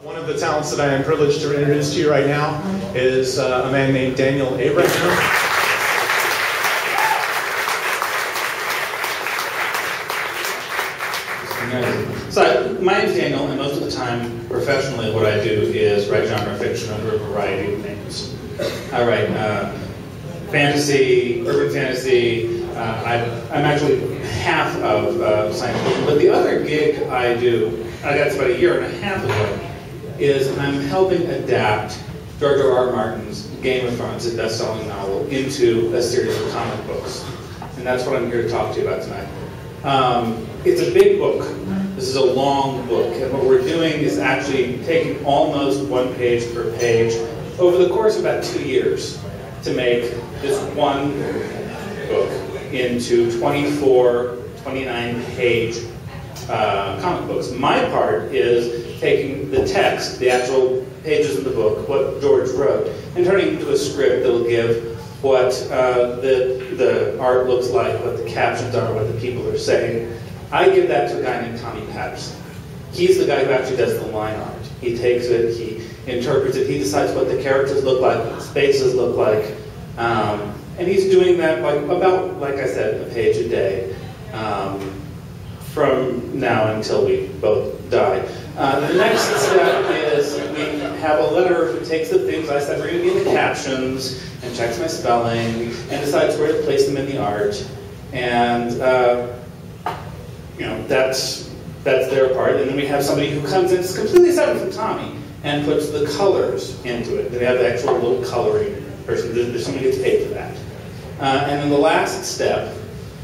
One of the talents that I am privileged to introduce to you right now is a man named Daniel Abraham. So my name's Daniel, and most of the time, professionally, what I do is write genre fiction under a variety of names. I write fantasy, urban fantasy. I'm actually half of science fiction, but the other gig I do, that's about a year and a half ago, is I'm helping adapt George R.R. Martin's Game of Thrones, a best-selling novel, into a series of comic books. And that's what I'm here to talk to you about tonight. It's a big book. This is a long book, and what we're doing is actually taking almost one page per page over the course of about 2 years to make this one book into 24, 29-page comic books. My part is taking the text, the actual pages of the book, what George wrote, and turning it into a script that will give what the art looks like, what the captions are, what the people are saying. I give that to a guy named Tommy Patterson. He's the guy who actually does the line art. He takes it, he interprets it, he decides what the characters look like, what the spaces look like, and he's doing that about, like I said, a page a day from now until we both die. The next step is we have a letterer who takes the things I said we're going to be in the captions and checks my spelling and decides where to place them in the art. And that's their part. And then we have somebody who comes in, it's completely separate from Tommy, and puts the colors into it. Then we have the actual little coloring person. There's somebody who gets paid for that. And then the last step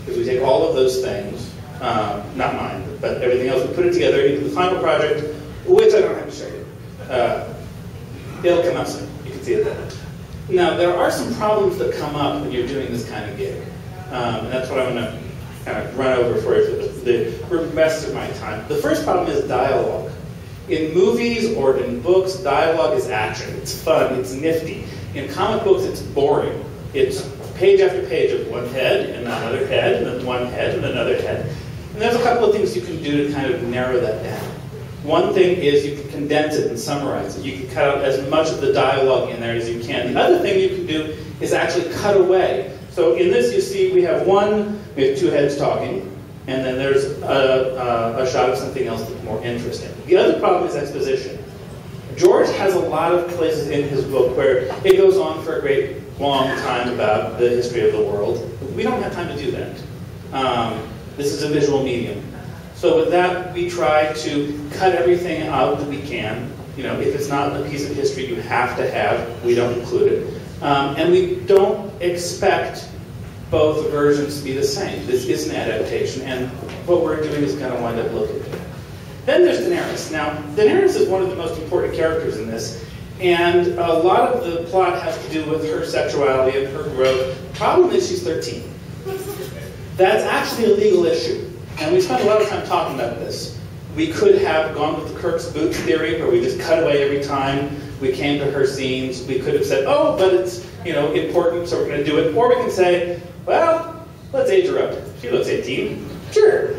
is we take all of those things, not mine, but everything else, we put it together into the final project, which I don't have to show you. It'll come up soon. You can see it then. Now, there are some problems that come up when you're doing this kind of gig. And that's what I'm going to kind of run over for you for the rest of my time. The first problem is dialogue. In movies or in books, dialogue is action. It's fun. It's nifty. In comic books, it's boring. It's page after page of one head and another head and then one head and another head. And there's a couple of things you can do to kind of narrow that down. One thing is you can condense it and summarize it. You can cut out as much of the dialogue in there as you can. The other thing you can do is actually cut away. So in this, you see we have two heads talking, and then there's a shot of something else that's more interesting. The other problem is exposition. George has a lot of places in his book where it goes on for a great long time about the history of the world. We don't have time to do that. This is a visual medium. So with that, we try to cut everything out that we can. If it's not a piece of history you have to have, we don't include it. And we don't expect both versions to be the same. This is an adaptation, and what we're doing is going to wind up looking good. Then there's Daenerys. Now, Daenerys is one of the most important characters in this, and a lot of the plot has to do with her sexuality and her growth. The problem is she's 13. That's actually a legal issue, and we spent a lot of time talking about this. We could have gone with the Kirk's boots theory, where we just cut away every time we came to her scenes. We could have said, oh, but it's important, so we're going to do it. Or we can say, well, let's age her up. She looks 18. Sure.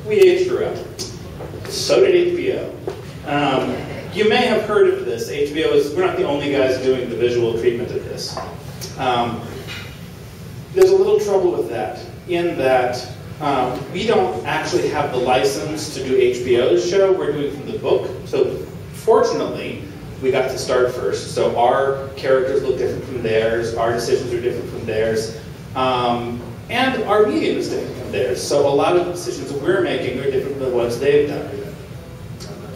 We aged her up. So did HBO. You may have heard of this. We're not the only guys doing the visual treatment of this. There's a little trouble with that, in that we don't actually have the license to do HBO's show. We're doing it from the book. So fortunately, we got to start first. So our characters look different from theirs. Our decisions are different from theirs. And our medium is different from theirs. So a lot of the decisions that we're making are different from the ones they've done.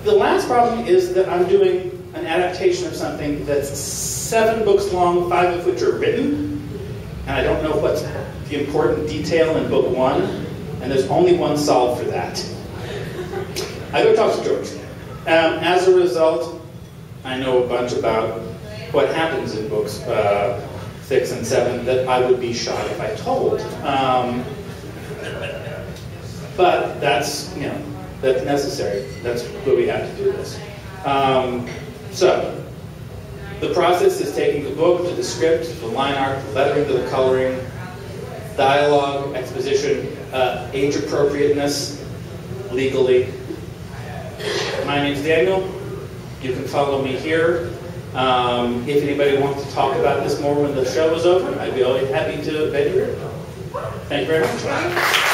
The last problem is that I'm doing an adaptation of something that's 7 books long, 5 of which are written. And I don't know what's the important detail in book 1. And there's only one solve for that. I go talk to George. As a result, I know a bunch about what happens in books 6 and 7 that I would be shot if I told. But that's necessary. That's what we have to do this. So, the process is taking the book to the script, the line art, the lettering to the coloring, dialogue, exposition, age appropriateness, legally. My name's Daniel. You can follow me here. If anybody wants to talk about this more when the show is over, I'd be always happy to bet you. Thank you very much.